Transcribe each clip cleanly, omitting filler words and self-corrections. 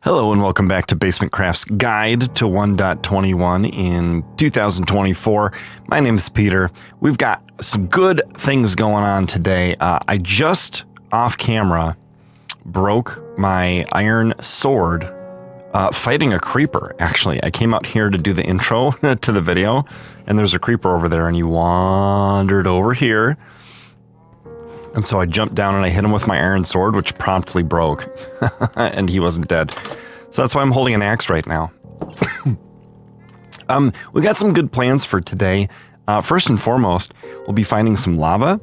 Hello and welcome back to Basement Craft's Guide to 1.21 in 2024. My name is Peter. We've got some good things going on today. I just, off camera, broke my iron sword fighting a creeper, actually. I came out here to do the intro to the video, and there's a creeper over there, and he wandered over here. And so I jumped down and I hit him with my iron sword, which promptly broke, and he wasn't dead. So that's why I'm holding an axe right now. We got some good plans for today. First and foremost, we'll be finding some lava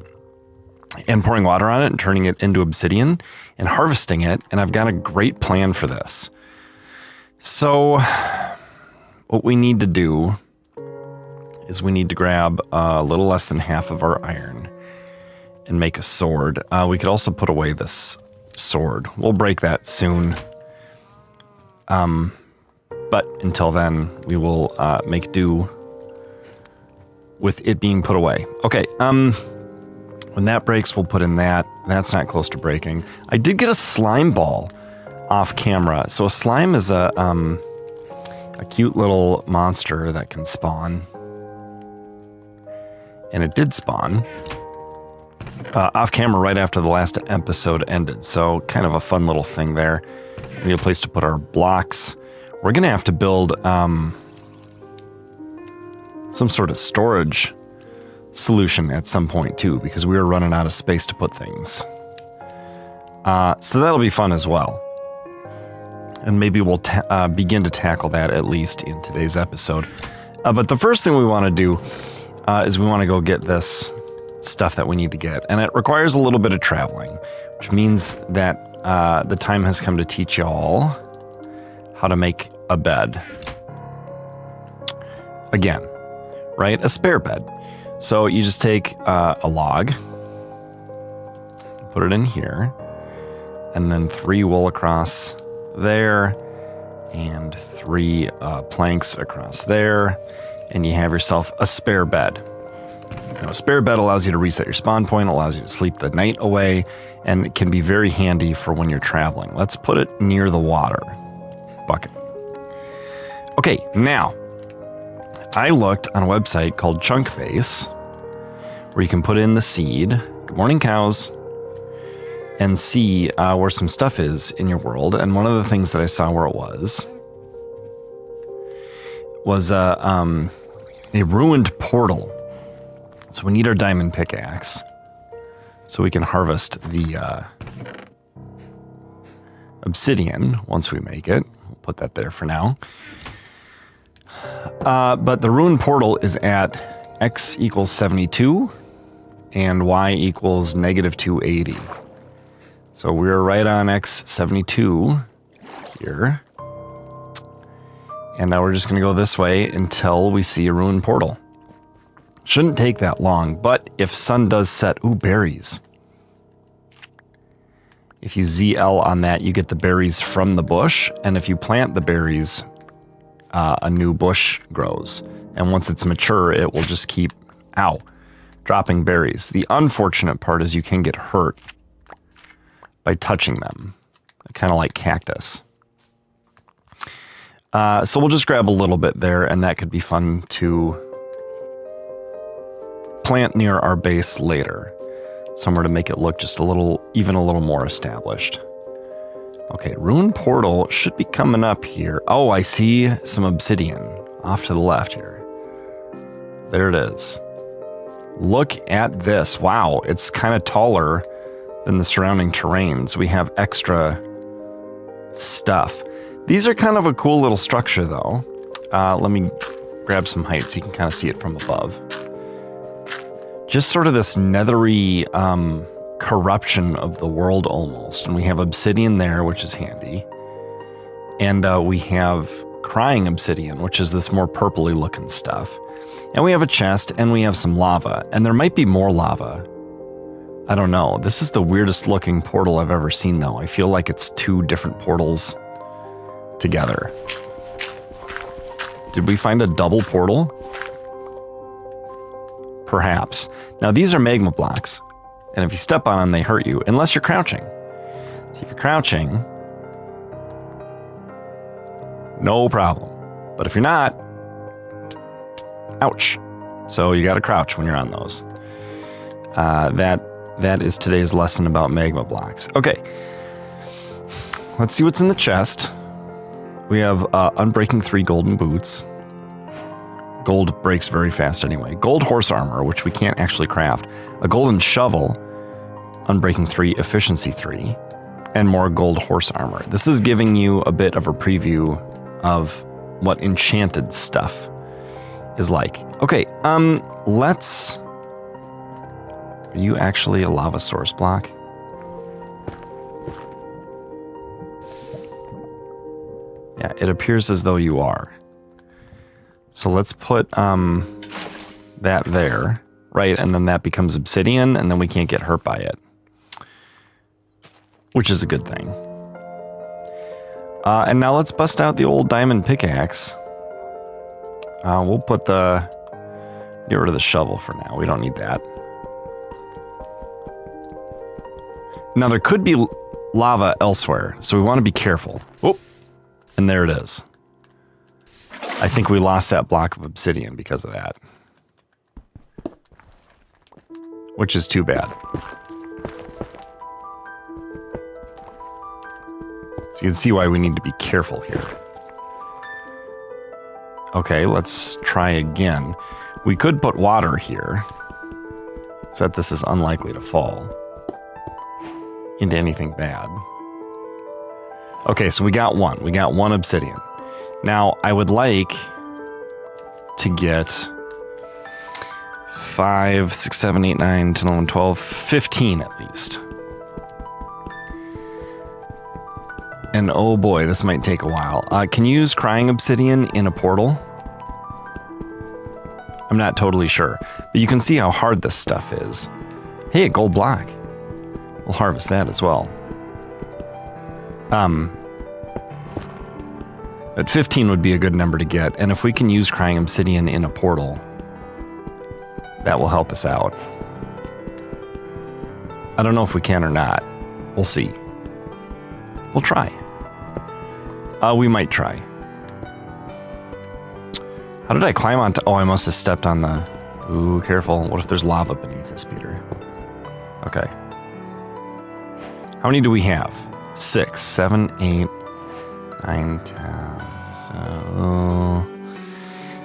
and pouring water on it and turning it into obsidian and harvesting it. And I've got a great plan for this. So what we need to do is we need to grab a little less than half of our iron and make a sword. We could also put away this sword. We'll break that soon. But until then, we will make do with it being put away. Okay, when that breaks, we'll put in that. That's not close to breaking. I did get a slime ball off camera. So a slime is a cute little monster that can spawn. And it did spawn. Off camera right after the last episode ended, so kind of a fun little thing there. We need a place to put our blocks. We're gonna have to build some sort of storage solution at some point too, because we were running out of space to put things. So that'll be fun as well. And maybe we'll begin to tackle that at least in today's episode. But the first thing we want to do is we want to go get this stuff that we need to get, and it requires a little bit of traveling, which means that the time has come to teach y'all how to make a bed. Again, right? A spare bed. So you just take a log, put it in here, and then 3 wool across there, and 3 planks across there, and you have yourself a spare bed. Now, a spare bed allows you to reset your spawn point, allows you to sleep the night away, and it can be very handy for when you're traveling. Let's put it near the water bucket. Okay, now, I looked on a website called Chunkbase, where you can put in the seed, good morning cows, and see where some stuff is in your world. And one of the things that I saw where it was a ruined portal. So we need our diamond pickaxe so we can harvest the obsidian once we make it. We'll put that there for now. But the ruined portal is at x equals 72 and y equals negative 280. So we're right on x 72 here. And now we're just going to go this way until we see a ruined portal. Shouldn't take that long, but if sun does set, ooh, berries. If you ZL on that, you get the berries from the bush, and if you plant the berries, a new bush grows. And once it's mature, it will just keep, dropping berries. The unfortunate part is you can get hurt by touching them, kind of like cactus. So we'll just grab a little bit there, and that could be fun to plant near our base later, somewhere to make it look just even a little more established. Okay, ruined portal should be coming up here. Oh, I see some obsidian off to the left here. There it is. Look at this. Wow, it's kind of taller than the surrounding terrains. We have extra stuff. These are kind of a cool little structure though. Let me grab some height so you can kind of see it from above. Just sort of this nethery corruption of the world almost. And we have obsidian there, which is handy. And we have crying obsidian, which is this more purpley looking stuff. And we have a chest and we have some lava. And there might be more lava. I don't know. This is the weirdest looking portal I've ever seen though. I feel like it's 2 different portals together. Did we find a double portal? Perhaps. Now these are magma blocks, and if you step on them, they hurt you, unless you're crouching. So if you're crouching, no problem. But if you're not, ouch. So you gotta crouch when you're on those. That is today's lesson about magma blocks. Okay, let's see what's in the chest. We have Unbreaking 3 golden boots. Gold breaks very fast anyway. Gold horse armor, which we can't actually craft. A golden shovel, Unbreaking 3, efficiency 3, and more gold horse armor. This is giving you a bit of a preview of what enchanted stuff is like. Okay, let's... Are you actually a lava source block? Yeah, it appears as though you are. So let's put that there, right? And then that becomes obsidian, and then we can't get hurt by it. Which is a good thing. And now let's bust out the old diamond pickaxe. We'll put get rid of the shovel for now. We don't need that. Now there could be lava elsewhere, so we want to be careful. Oh, and there it is. I think we lost that block of obsidian because of that. Which is too bad. So you can see why we need to be careful here. Okay, let's try again. We could put water here, so that this is unlikely to fall into anything bad. Okay, so we got one. We got one obsidian. Now, I would like to get 5, 6, 7, 8, 9, 10, 11, 12, 15 at least. And oh boy, this might take a while. Can you use crying obsidian in a portal? I'm not totally sure, but you can see how hard this stuff is. Hey, a gold block. We'll harvest that as well. At 15 would be a good number to get, and if we can use crying obsidian in a portal, that will help us out. I don't know if we can or not. We'll see. We'll try. We might try. How did I climb onto... Oh, I must have stepped on the... Ooh, careful. What if there's lava beneath us, Peter? Okay. How many do we have? 6, 7, 8, 9, 10. So...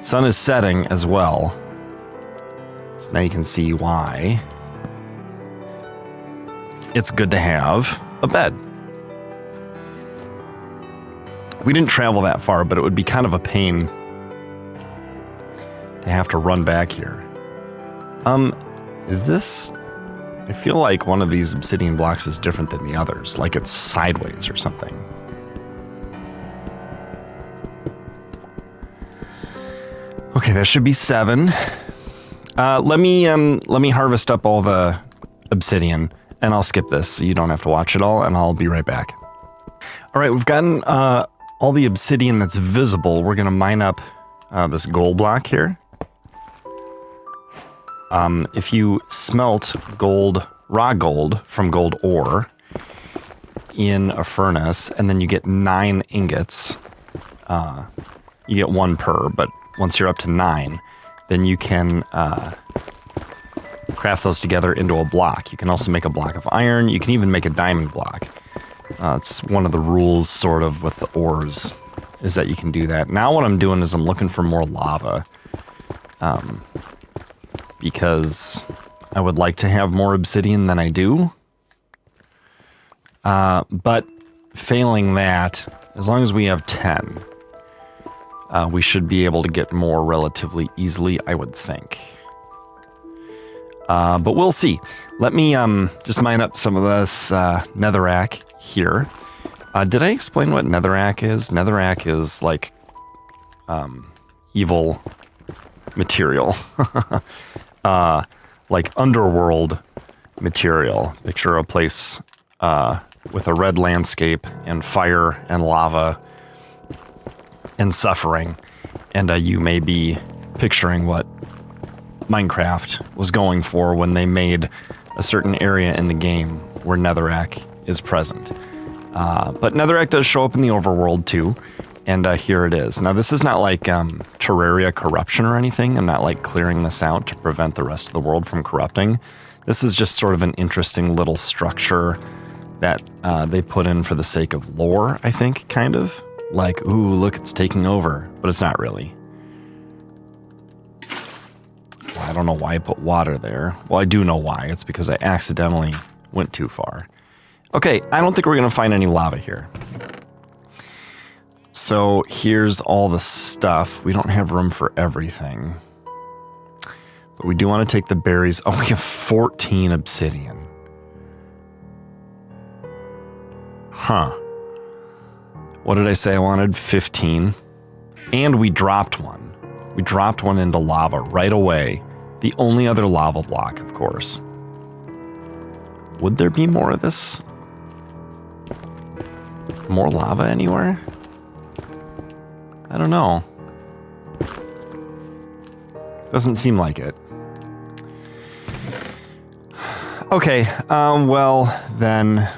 Sun is setting as well. So now you can see why it's good to have a bed. We didn't travel that far, but it would be kind of a pain to have to run back here. Is this... I feel like one of these obsidian blocks is different than the others, like it's sideways or something. Okay, that should be 7. Let me harvest up all the obsidian, and I'll skip this so you don't have to watch it all, and I'll be right back. All right, we've gotten all the obsidian that's visible. We're gonna mine up this gold block here. If you smelt gold, raw gold from gold ore in a furnace, and then you get 9 ingots, you get 1 per, but once you're up to 9, then you can craft those together into a block. You can also make a block of iron. You can even make a diamond block. It's one of the rules, sort of, with the ores, is that you can do that. Now what I'm doing is I'm looking for more lava. Because I would like to have more obsidian than I do. But failing that, as long as we have 10, we should be able to get more relatively easily, I would think. But we'll see. Let me just mine up some of this netherrack here. Did I explain what netherrack is? Netherrack is like evil material. Like underworld material. Picture a place with a red landscape and fire and lava and suffering. And you may be picturing what Minecraft was going for when they made a certain area in the game where netherrack is present. But netherrack does show up in the overworld too. And here it is. Now, this is not like Terraria corruption or anything. I'm not like clearing this out to prevent the rest of the world from corrupting. This is just sort of an interesting little structure that they put in for the sake of lore, I think, kind of. Like, ooh, look, it's taking over. But it's not really. Well, I don't know why I put water there. Well, I do know why. It's because I accidentally went too far. Okay, I don't think we're going to find any lava here. So here's all the stuff. We don't have room for everything. But we do want to take the berries. Oh, we have 14 obsidian. Huh. What did I say I wanted? 15. And we dropped one. We dropped one into lava right away. The only other lava block, of course. Would there be more of this? More lava anywhere? I don't know. Doesn't seem like it. Okay, well, then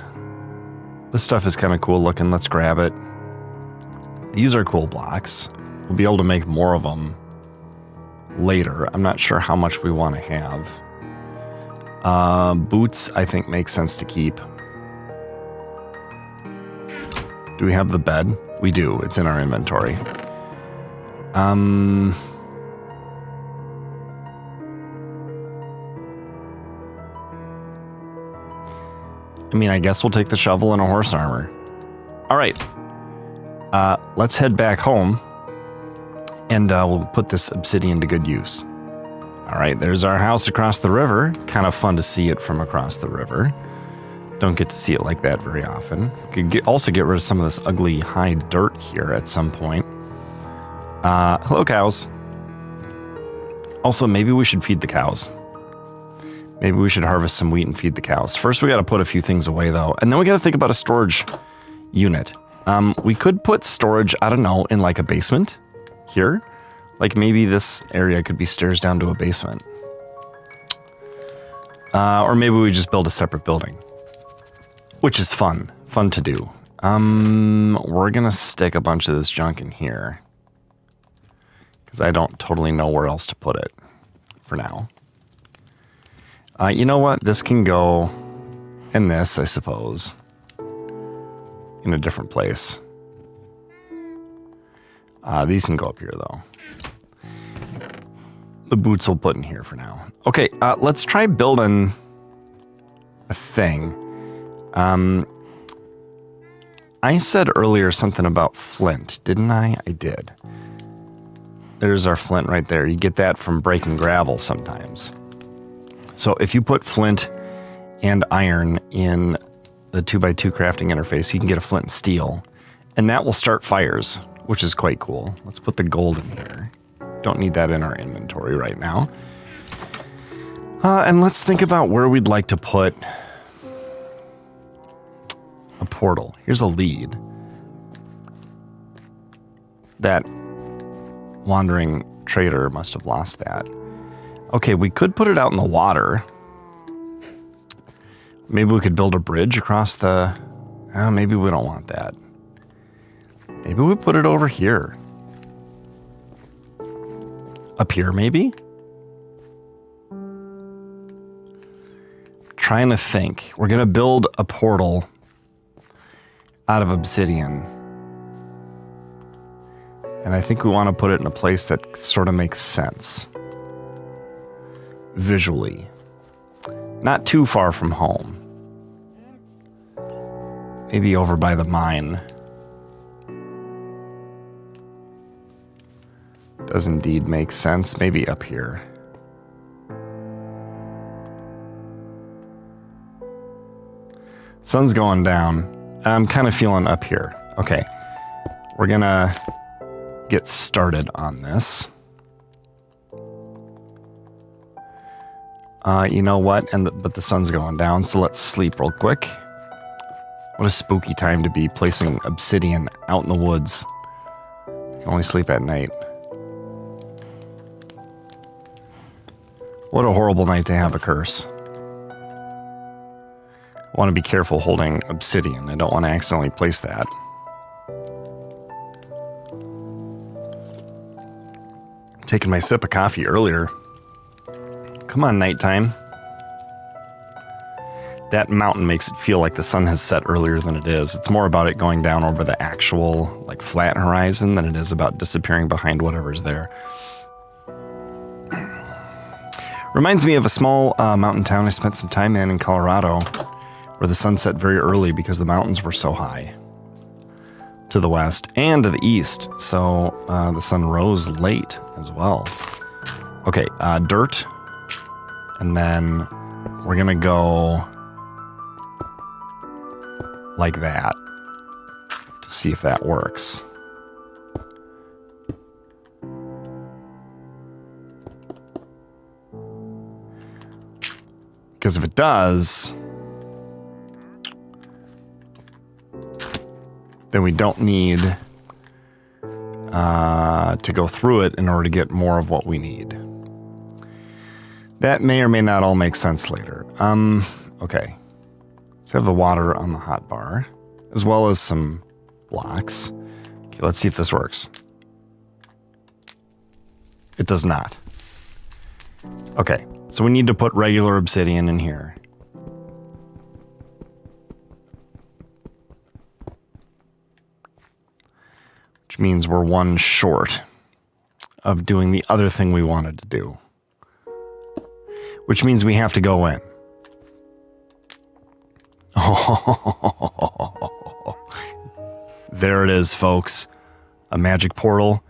this stuff is kind of cool looking. Let's grab it. These are cool blocks. We'll be able to make more of them later. I'm not sure how much we want to have. Boots, I think, make sense to keep. Do we have the bed? We do. It's in our inventory. I mean, I guess we'll take the shovel and a horse armor. All right. Let's head back home, and we'll put this obsidian to good use. All right, there's our house across the river. Kind of fun to see it from across the river. Don't get to see it like that very often. Could also get rid of some of this ugly high dirt here at some point. Hello, cows. Also, maybe we should feed the cows. Maybe we should harvest some wheat and feed the cows. First, we got to put a few things away, though. And then we got to think about a storage unit. We could put storage, I don't know, in like a basement here. Like maybe this area could be stairs down to a basement. Or maybe we just build a separate building. Which is fun. Fun to do. We're going to stick a bunch of this junk in here. Because I don't totally know where else to put it for now. You know what? This can go in this, I suppose. In a different place. These can go up here, though. The boots we'll put in here for now. Okay, let's try building a thing. I said earlier something about flint, didn't I? I did. There's our flint right there. You get that from breaking gravel sometimes. So if you put flint and iron in the 2x2 crafting interface, you can get a flint and steel. And that will start fires, which is quite cool. Let's put the gold in here. Don't need that in our inventory right now. And let's think about where we'd like to put a portal. Here's a lead. That wandering trader must have lost that. Okay, we could put it out in the water. Maybe we could build a bridge across the... maybe we don't want that. Maybe we put it over here. Up here, maybe? Trying to think. We're going to build a portal out of obsidian. And I think we want to put it in a place that sort of makes sense. Visually. Not too far from home. Maybe over by the mine. Does indeed make sense. Maybe up here. Sun's going down. I'm kind of feeling up here. Okay. We're gonna get started on this. You know what? But the sun's going down, so let's sleep real quick. What a spooky time to be placing obsidian out in the woods. You can only sleep at night. What a horrible night to have a curse. I want to be careful holding obsidian. I don't want to accidentally place that. Taking my sip of coffee earlier. Come on, nighttime. That mountain makes it feel like the sun has set earlier than it is. It's more about it going down over the actual, like, flat horizon than it is about disappearing behind whatever's there. Reminds me of a small mountain town I spent some time in Colorado, where the sun set very early because the mountains were so high to the west and to the east, so the sun rose late as well. Okay, dirt, and then we're gonna go like that to see if that works. Because if it does, then we don't need to go through it in order to get more of what we need. That may or may not all make sense later. Okay. Let's have the water on the hotbar, as well as some blocks. Okay, let's see if this works. It does not. Okay, so we need to put regular obsidian in here. Which means we're one short of doing the other thing we wanted to do. Which means we have to go in. There it is, folks. A magic portal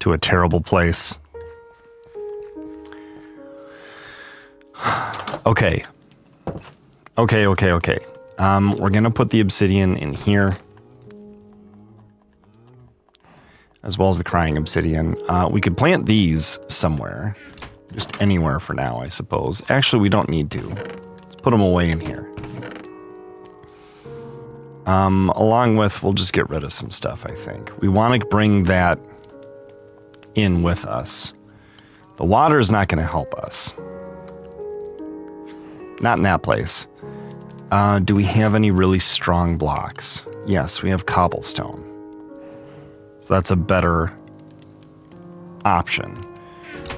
to a terrible place. Okay. Okay. We're gonna put the obsidian in here, as well as the crying obsidian. We could plant these somewhere. Just anywhere for now, I suppose. Actually, we don't need to. Let's put them away in here. Along with, we'll just get rid of some stuff, I think. We want to bring that in with us. The water is not going to help us. Not in that place. Do we have any really strong blocks? Yes, we have cobblestone. So that's a better option.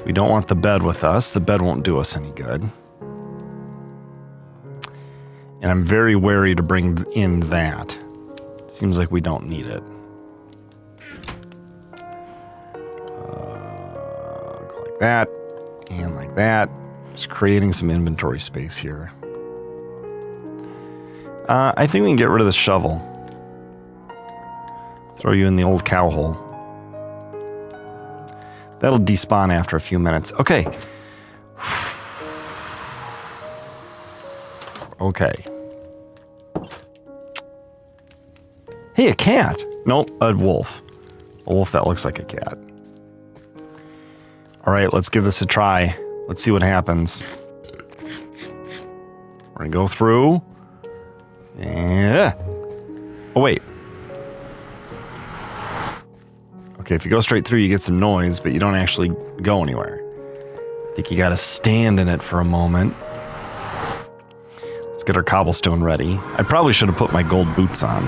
We don't want the bed with us. The bed won't do us any good. And I'm very wary to bring in that. Seems like we don't need it. Go like that, and like that. Just creating some inventory space here. I think we can get rid of the shovel. Throw you in the old cow hole. That'll despawn after a few minutes. Okay. Okay. Hey, a cat. Nope, a wolf. A wolf that looks like a cat. All right, let's give this a try. Let's see what happens. We're gonna go through. Yeah. Oh, wait. Okay, if you go straight through, you get some noise, but you don't actually go anywhere. I think you gotta stand in it for a moment. Let's get our cobblestone ready. I probably should have put my gold boots on.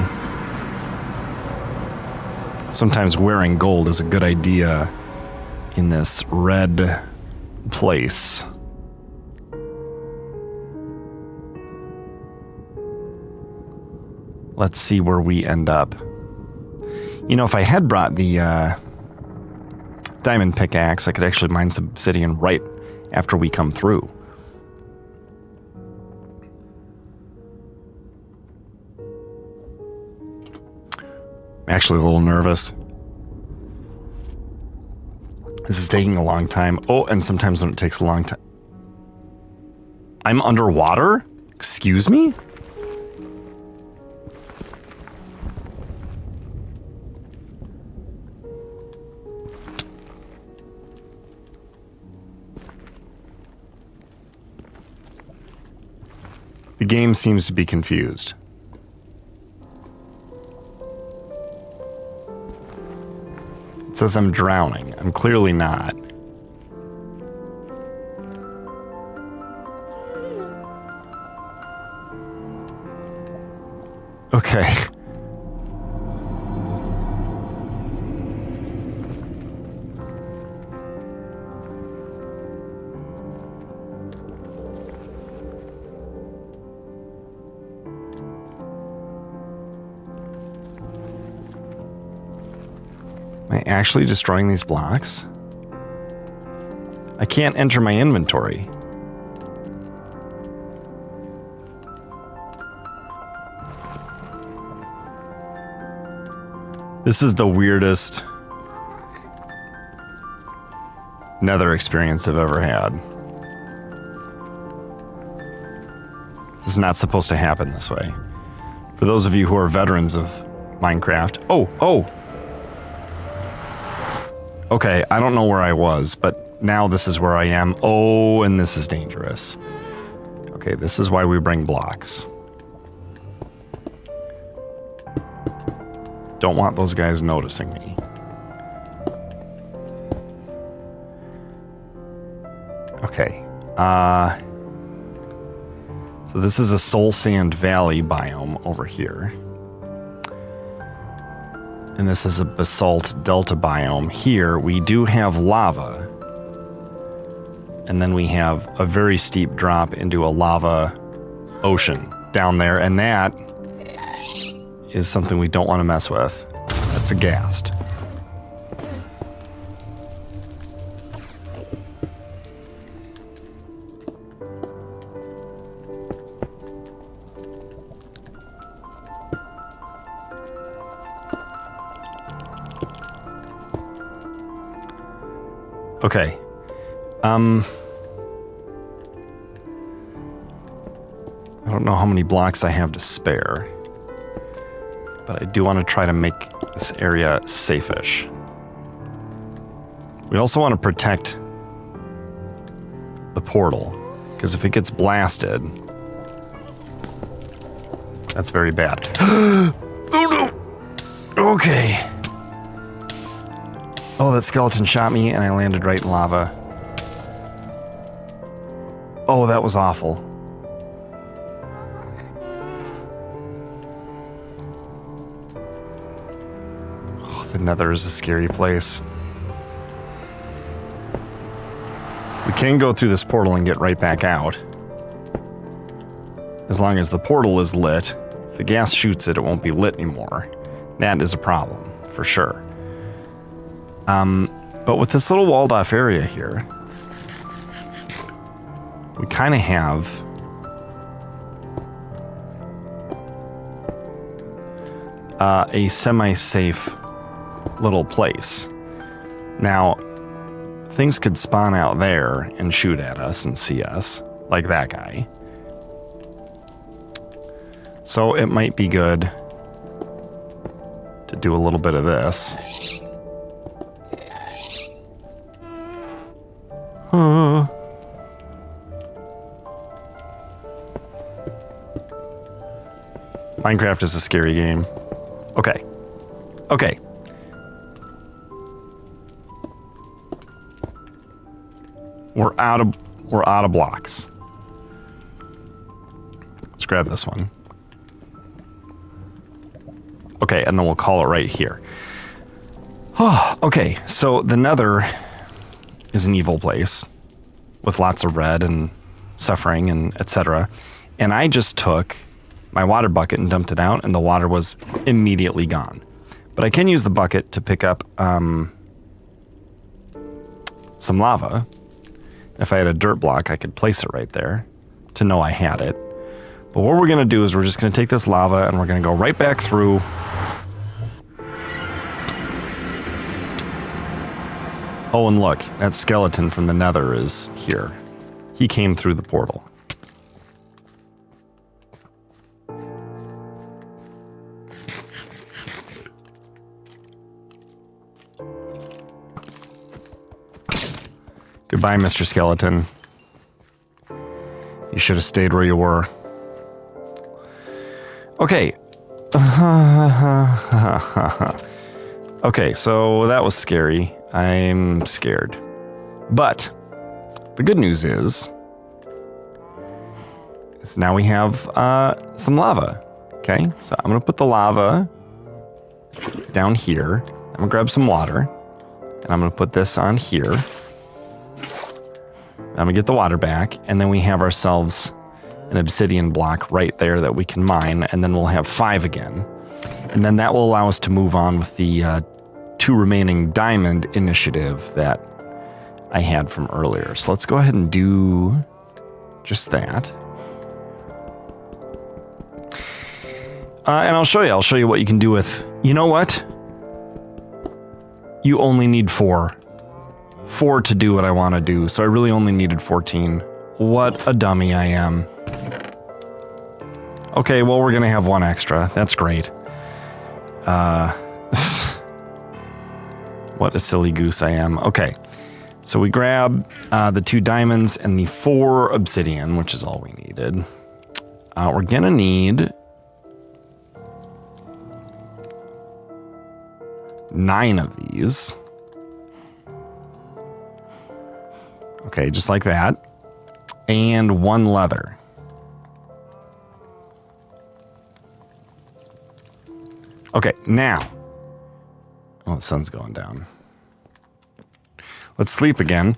Sometimes wearing gold is a good idea in this red place. Let's see where we end up. You know, if I had brought the diamond pickaxe, I could actually mine some obsidian right after we come through. I'm actually a little nervous. This is taking a long time. Oh, and sometimes when it takes a long time... I'm underwater? Excuse me? The game seems to be confused. It says I'm drowning. I'm clearly not. Okay. Am I actually destroying these blocks? I can't enter my inventory. This is the weirdest Nether experience I've ever had. This is not supposed to happen this way. For those of you who are veterans of Minecraft. Oh! Okay, I don't know where I was, but now this is where I am. Oh, and this is dangerous. Okay, this is why we bring blocks. Don't want those guys noticing me. Okay. So this is a Soul Sand Valley biome over here. And this is a Basalt Delta biome. Here, we do have lava. And then we have a very steep drop into a lava ocean down there. And that is something we don't want to mess with. That's a ghast. Okay. I don't know how many blocks I have to spare, but I do want to try to make this area safe-ish. We also want to protect the portal, because if it gets blasted, that's very bad. Oh no! Okay. Oh, that skeleton shot me and I landed right in lava. Oh, that was awful. Oh, the Nether is a scary place. We can go through this portal and get right back out. As long as the portal is lit. If the gas shoots it, it won't be lit anymore. That is a problem, for sure. But with this little walled off area here, we kind of have a semi-safe little place. Now, things could spawn out there and shoot at us and see us, like that guy. So it might be good to do a little bit of this. Minecraft is a scary game. Okay. Okay. We're out of blocks. Let's grab this one. Okay, and then we'll call it right here. Oh, okay, so the Nether is an evil place with lots of red and suffering and etc. And I just took my water bucket and dumped it out, and the water was immediately gone. But I can use the bucket to pick up some lava. If I had a dirt block, I could place it right there to know I had it. But what we're going to do is we're just going to take this lava and we're going to go right back through. Oh, and look, that skeleton from the Nether is here. He came through the portal. Goodbye, Mr. Skeleton. You should have stayed where you were. Okay. Okay, so that was scary. I'm scared. But the good news is now we have some lava. Okay, so I'm going to put the lava down here. I'm going to grab some water. And I'm going to put this on here. I'm going to get the water back, and then we have ourselves an obsidian block right there that we can mine, and then we'll have 5 again. And then that will allow us to move on with the 2 2 remaining diamond initiative that I had from earlier. So let's go ahead and do just that. And I'll show you what you can do with, you know what? You only need 4. 4 to do what I want to do, so I really only needed 14. What a dummy I am. Okay, well, we're gonna have 1 extra. That's great. What a silly goose I am. Okay, so we grab the 2 diamonds and the 4 obsidian, which is all we needed. We're gonna need 9 of these. Okay, just like that. And 1 leather. Okay, now. Oh, the sun's going down. Let's sleep again.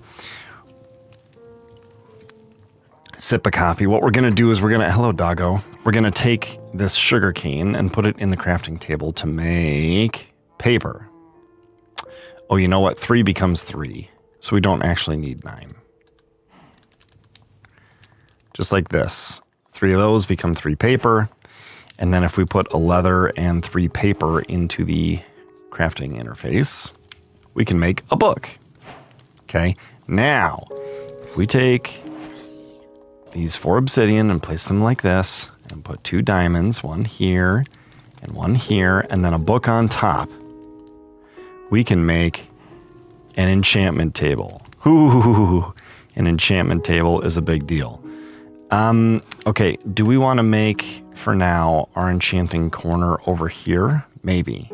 Sip of coffee. What we're going to do is hello, doggo. We're going to take this sugar cane and put it in the crafting table to make paper. Oh, you know what? 3 becomes 3. So we don't actually need 9. Just like this. 3 of those become 3 paper. And then if we put a leather and 3 paper into the crafting interface, we can make a book. Okay. Now, if we take these 4 obsidian and place them like this, and put 2 diamonds, 1 here and 1 here, and then a book on top, we can make an enchantment table. Ooh, an enchantment table is a big deal. Okay, do we want to make, for now, our enchanting corner over here? Maybe.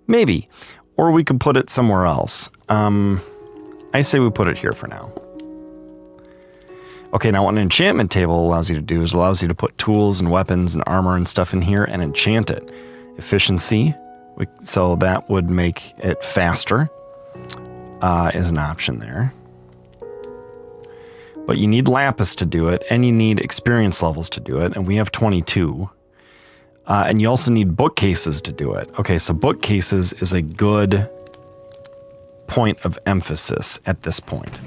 Maybe. Or we could put it somewhere else. I say we put it here for now. Okay, now what an enchantment table allows you to do is allows you to put tools and weapons and armor and stuff in here and enchant it. Efficiency, so that would make it faster, is an option there. But you need lapis to do it, and you need experience levels to do it, and we have 22. And you also need bookcases to do it. Okay, so bookcases is a good point of emphasis at this point.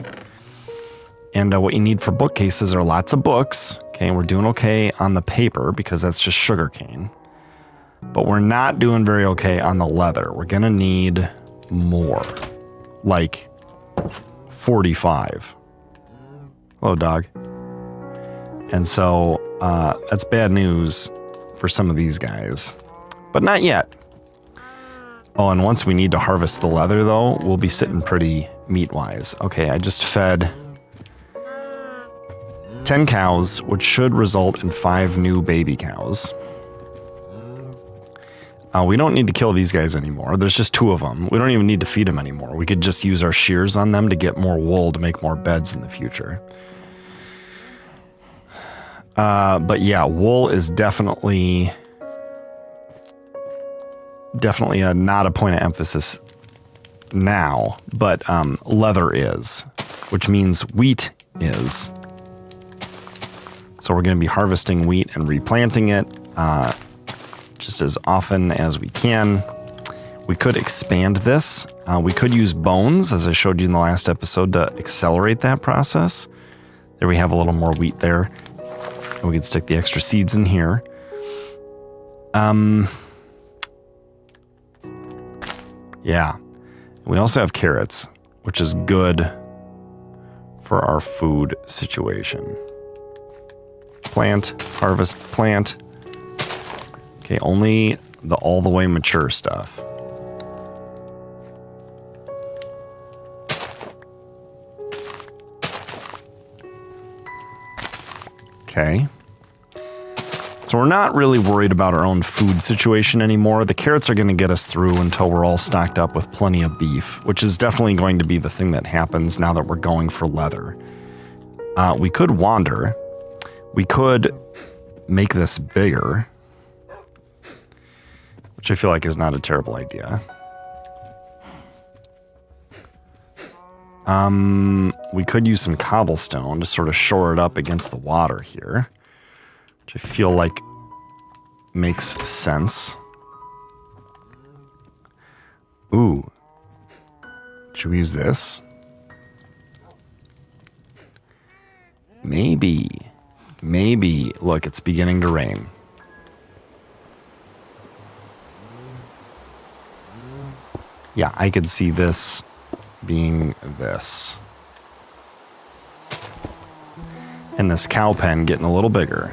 And what you need for bookcases are lots of books. Okay, we're doing okay on the paper because that's just sugarcane. But we're not doing very okay on the leather. We're gonna need more, like 45. Hello, dog. And so that's bad news for some of these guys, but not yet. Oh, and once we need to harvest the leather, though, we'll be sitting pretty meat-wise. Okay, I just fed 10 cows, which should result in 5 new baby cows. We don't need to kill these guys anymore. There's just 2 of them. We don't even need to feed them anymore. We could just use our shears on them to get more wool to make more beds in the future. But yeah, wool is definitely not a point of emphasis now, but leather is, which means wheat is. So we're going to be harvesting wheat and replanting it just as often as we can. We could expand this. We could use bones, as I showed you in the last episode, to accelerate that process. There we have a little more wheat there. And we could stick the extra seeds in here. Yeah. We also have carrots, which is good for our food situation. Plant, harvest, plant. Okay, only the all the way mature stuff. Okay. So we're not really worried about our own food situation anymore. The carrots are going to get us through until we're all stocked up with plenty of beef, which is definitely going to be the thing that happens now that we're going for leather. We could wander. We could make this bigger, which I feel like is not a terrible idea. We could use some cobblestone to sort of shore it up against the water here, which I feel like makes sense. Ooh. Should we use this? Maybe. Maybe. Look, it's beginning to rain. Yeah, I could see this being this. And this cow pen getting a little bigger.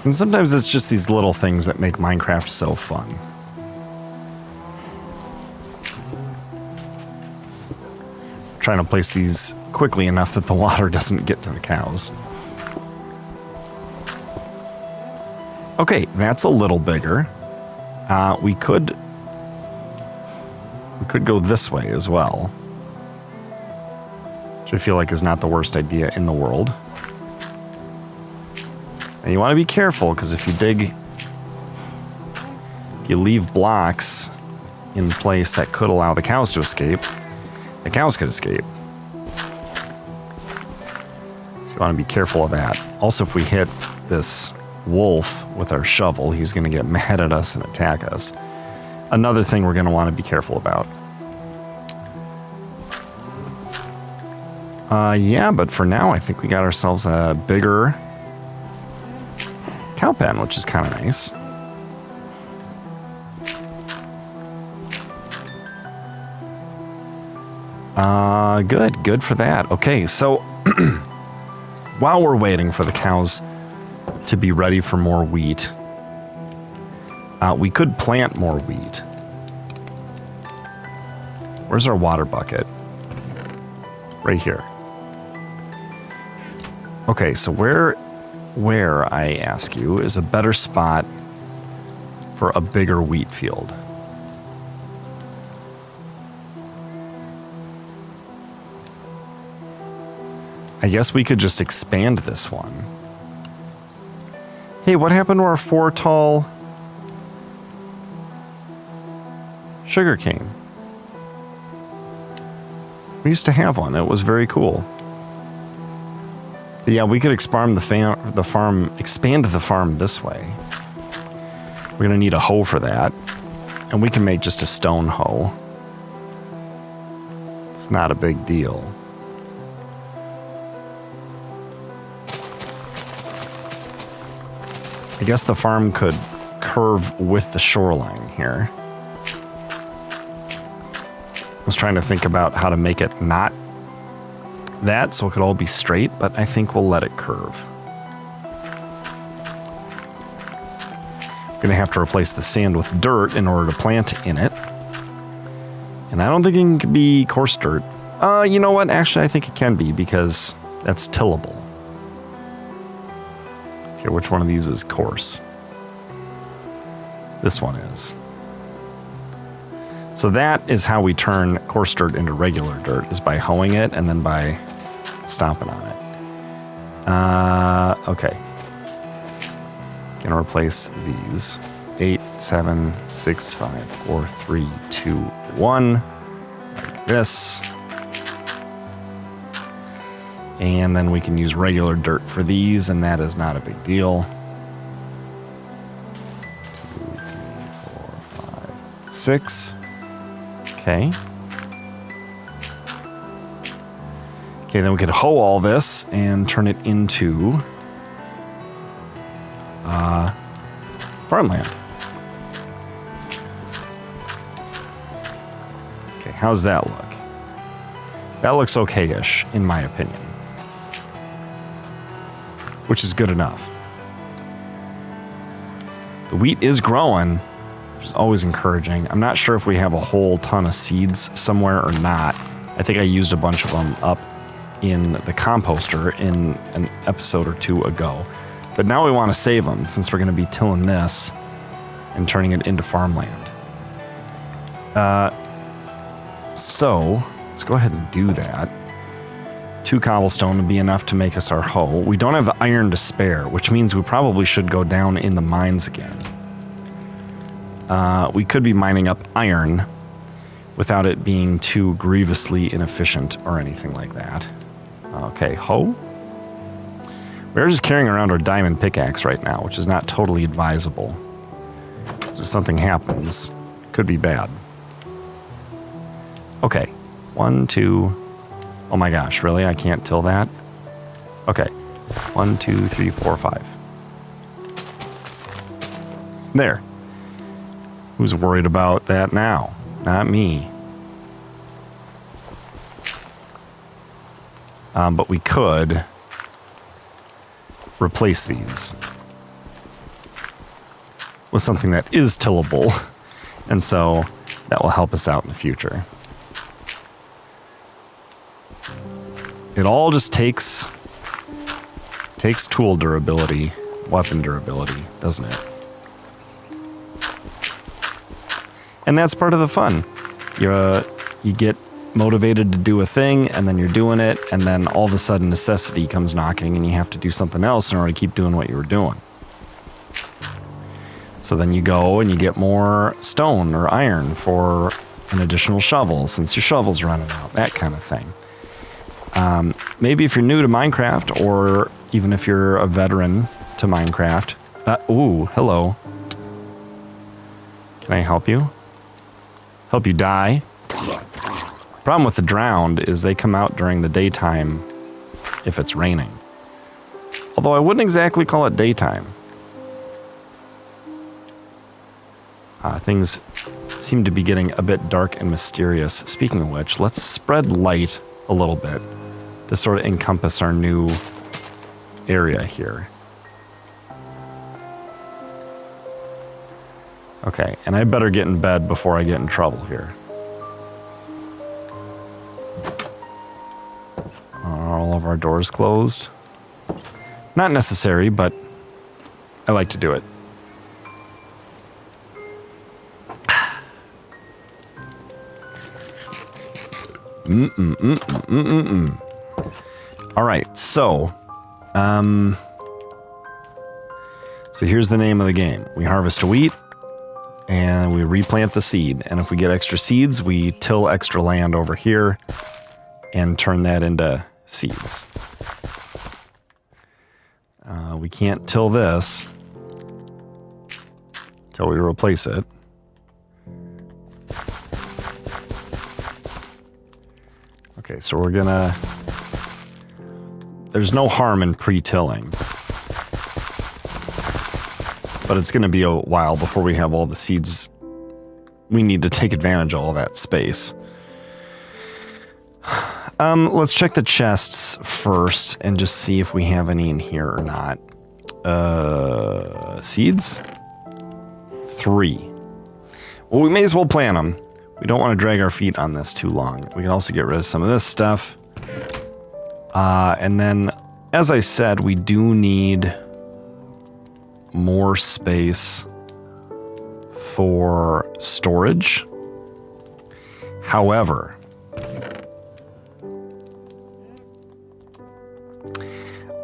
And sometimes it's just these little things that make Minecraft so fun. Trying to place these quickly enough that the water doesn't get to the cows. Okay, that's a little bigger. We could go this way as well, which I feel like is not the worst idea in the world. And you want to be careful, because if you leave blocks in place that could allow the cows to escape, the cows could escape. So you want to be careful of that. Also, if we hit this wolf with our shovel, he's going to get mad at us and attack us. Another thing we're going to want to be careful about. Yeah, but for now, I think we got ourselves a bigger cow pen, which is kind of nice. Good for that. Okay, so while we're waiting for the cows to be ready for more wheat, we could plant more wheat. Where's our water bucket? Right here. Okay, so where, I ask you, is a better spot for a bigger wheat field? I guess we could just expand this one. Hey, what happened to our 4 tall sugarcane? We used to have one. It was very cool. But yeah, we could expand the farm this way. We're gonna need a hoe for that, and we can make just a stone hoe. It's not a big deal. I guess the farm could curve with the shoreline here. I was trying to think about how to make it not that, so it could all be straight, but I think we'll let it curve. Gonna have to replace the sand with dirt in order to plant in it. And I don't think it can be coarse dirt. You know what? Actually, I think it can be, because that's tillable. Okay, which one of these is coarse? This one is. So that is how we turn coarse dirt into regular dirt, is by hoeing it and then by stomping on it. Okay. Gonna replace these. 8, 7, 6, 5, 4, 3, 2, 1. Like this. And then we can use regular dirt for these, and that is not a big deal. 2, 3, 4, 5, 6. Okay. Okay, then we could hoe all this and turn it into farmland. Okay, how's that look? That looks okay-ish, in my opinion. Which is good enough. The wheat is growing, which is always encouraging. I'm not sure if we have a whole ton of seeds somewhere or not. I think I used a bunch of them up in the composter in an episode or 2 ago. But now we want to save them, since we're going to be tilling this and turning it into farmland. So let's go ahead and do that. 2 cobblestone would be enough to make us our hoe. We don't have the iron to spare, which means we probably should go down in the mines again. We could be mining up iron without it being too grievously inefficient or anything like that. Okay, hoe. We're just carrying around our diamond pickaxe right now, which is not totally advisable. So if something happens, could be bad. Okay. 1, 2. Oh my gosh, really? I can't till that? Okay. 1, 2, 3, 4, 5. There. Who's worried about that now? Not me. But we could replace these with something that is tillable, and so that will help us out in the future. It all just takes tool durability, weapon durability, doesn't it? And that's part of the fun. You get motivated to do a thing, and then you're doing it, and then all of a sudden necessity comes knocking, and you have to do something else in order to keep doing what you were doing. So then you go and you get more stone or iron for an additional shovel, since your shovel's running out, that kind of thing. Maybe if you're new to Minecraft, or even if you're a veteran to Minecraft. Ooh, hello. Can I help you? Help you die? Problem with the drowned is they come out during the daytime if it's raining. Although I wouldn't exactly call it daytime. Things seem to be getting a bit dark and mysterious. Speaking of which, let's spread light a little bit to sort of encompass our new area here. Okay, and I better get in bed before I get in trouble here. Are all of our doors closed? Not necessary, but I like to do it. All right, so here's the name of the game. We harvest a wheat, and we replant the seed. And if we get extra seeds, we till extra land over here and turn that into seeds. We can't till this till we replace it. Okay, so we're gonna... There's no harm in pre-tilling. But it's gonna be a while before we have all the seeds we need to take advantage of all that space. Let's check the chests first and just see if we have any in here or not. Seeds? 3. Well, we may as well plant them. We don't want to drag our feet on this too long. We can also get rid of some of this stuff. And then, as I said, we do need more space for storage. However,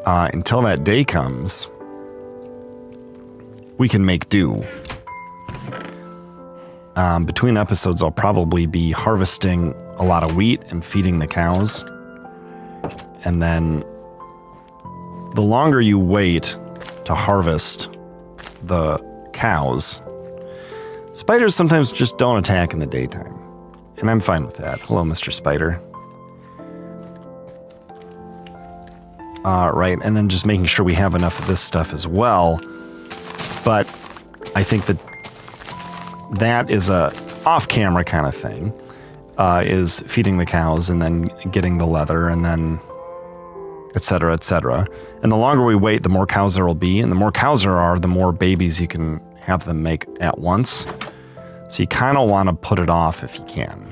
until that day comes, we can make do. Between episodes, I'll probably be harvesting a lot of wheat and feeding the cows. And then the longer you wait to harvest the cows, spiders sometimes just don't attack in the daytime. And I'm fine with that. Hello, Mr. Spider. Right, and then just making sure we have enough of this stuff as well. But I think that is a off-camera kind of thing, is feeding the cows and then getting the leather and then et cetera, et cetera. And the longer we wait, the more cows there will be, and the more cows there are, the more babies you can have them make at once. So you kind of want to put it off if you can.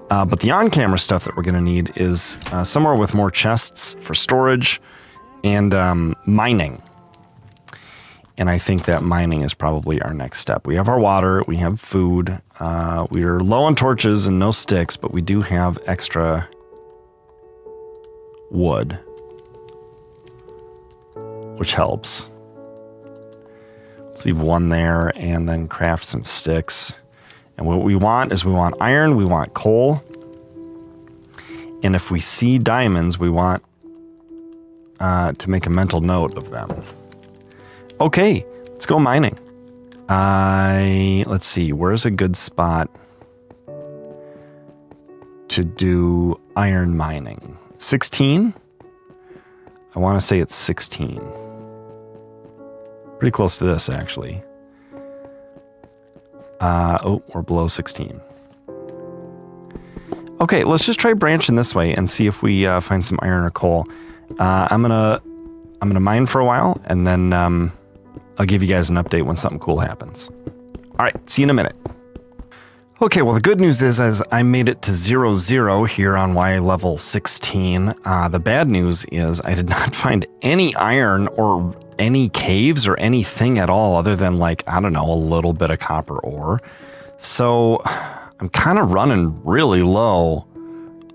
But the on-camera stuff that we're going to need is somewhere with more chests for storage and mining. And I think that mining is probably our next step. We have our water, we have food, we are low on torches and no sticks, but we do have extra wood, which helps. Let's leave one there and then craft some sticks. And what we want is we want iron, we want coal. And if we see diamonds, we want to make a mental note of them. Okay, let's go mining. Let's see, where's a good spot to do iron mining? 16? I want to say it's 16. Pretty close to this, actually. Oh, we're below 16. Okay, let's just try branching this way and see if we find some iron or coal. I'm gonna mine for a while, and then I'll give you guys an update when something cool happens. All right, see you in a minute. Okay, well, the good news is I made it to 0-0 here on Y level 16. The bad news is I did not find any iron or any caves or anything at all other than, like, I don't know, a little bit of copper ore. So I'm kind of running really low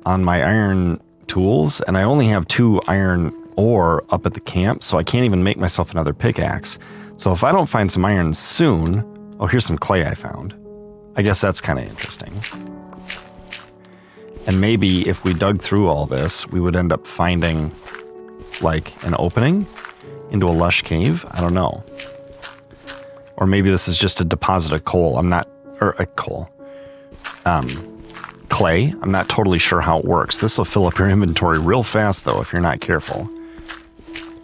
on my iron tools, and I only have 2 iron ore up at the camp, so I can't even make myself another pickaxe. So if I don't find some iron soon... Oh, here's some clay I found. I guess that's kind of interesting. And maybe if we dug through all this, we would end up finding, like, an opening into a lush cave. I don't know. Or maybe this is just a deposit of coal. Clay. I'm not totally sure how it works. This will fill up your inventory real fast, though, if you're not careful.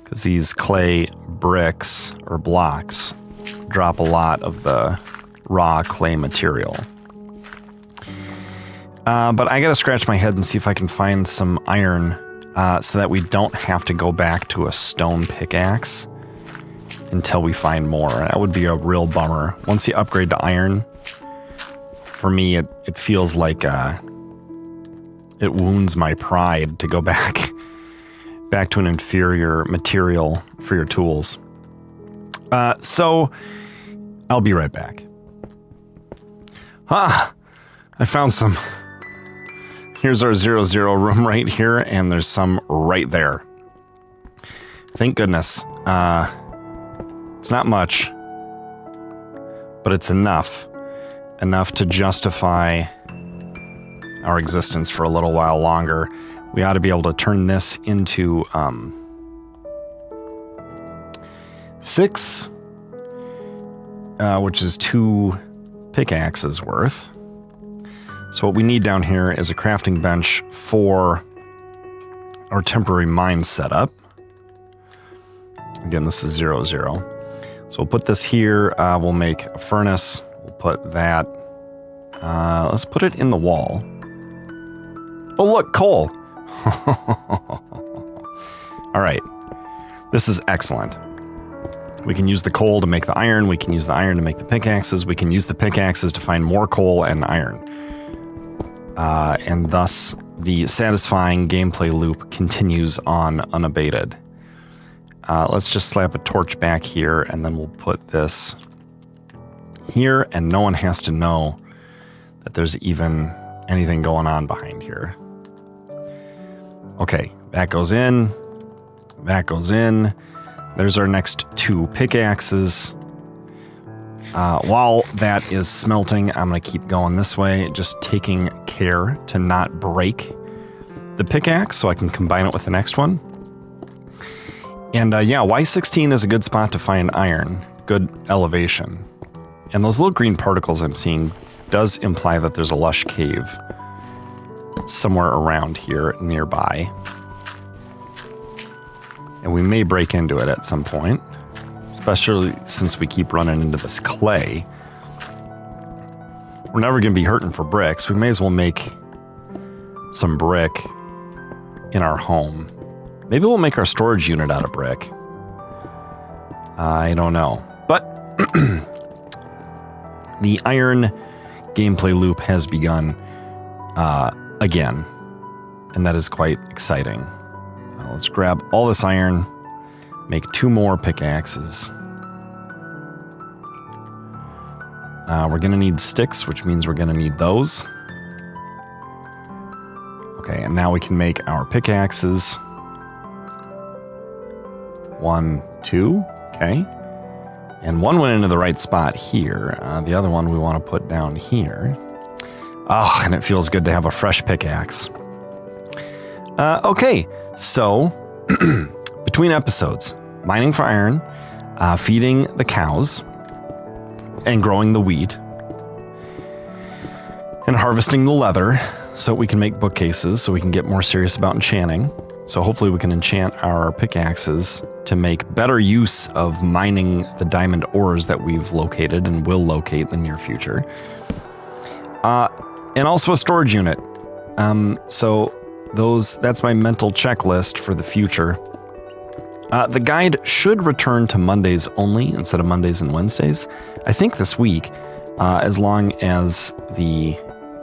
Because these clay bricks or blocks drop a lot of the raw clay material. But I gotta scratch my head and see if I can find some iron so that we don't have to go back to a stone pickaxe until we find more. That would be a real bummer. Once you upgrade to iron, for me, it feels like it wounds my pride to go back to an inferior material for your tools. So I'll be right back. I found some. Here's our 0-0 room right here, and there's some right there. Thank goodness. It's not much, but it's enough. Enough to justify our existence for a little while longer. We ought to be able to turn this into 6, which is 2 pickaxes worth. So what we need down here is a crafting bench for our temporary mine setup. Again, this is 0-0. So we'll put this here. We'll make a furnace. We'll put that. Let's put it in the wall. Oh, look, coal. All right. This is excellent. We can use the coal to make the iron. We can use the iron to make the pickaxes. We can use the pickaxes to find more coal and iron. And thus, the satisfying gameplay loop continues on unabated. Let's just slap a torch back here, and then we'll put this here, and no one has to know that there's even anything going on behind here. Okay, that goes in. That goes in. There's our next 2 pickaxes. While that is smelting, I'm going to keep going this way, just taking care to not break the pickaxe so I can combine it with the next one. And yeah, Y16 is a good spot to find iron. Good elevation. And those little green particles I'm seeing does imply that there's a lush cave somewhere around here nearby. And we may break into it at some point. Especially since we keep running into this clay. We're never going to be hurting for bricks. We may as well make some brick in our home. Maybe we'll make our storage unit out of brick. I don't know. But the iron gameplay loop has begun again. And that is quite exciting. Let's grab all this iron. Make 2 more pickaxes. We're going to need sticks, which means we're going to need those. Okay, and now we can make our pickaxes. 1, 2, okay. And one went into the right spot here. The other one we want to put down here. Oh, and it feels good to have a fresh pickaxe. Okay, so... between episodes, mining for iron, feeding the cows, and growing the wheat, and harvesting the leather so we can make bookcases, so we can get more serious about enchanting. So hopefully we can enchant our pickaxes to make better use of mining the diamond ores that we've located and will locate in the near future. And also a storage unit. That's my mental checklist for the future. The guide should return to Mondays only instead of Mondays and Wednesdays, I think this week, as long as the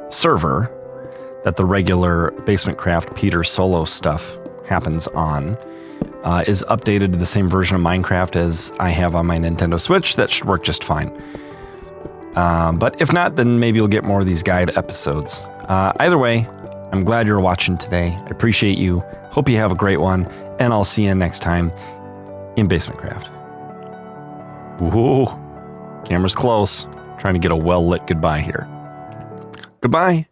server that the regular Basement Craft Peter solo stuff happens on is updated to the same version of Minecraft as I have on my Nintendo Switch. That should work just fine. But if not, then maybe you'll get more of these guide episodes. Either way, I'm glad you're watching today. I appreciate you. Hope you have a great one, and I'll see you next time in Basement Craft. Whoa, camera's close. Trying to get a well-lit goodbye here. Goodbye.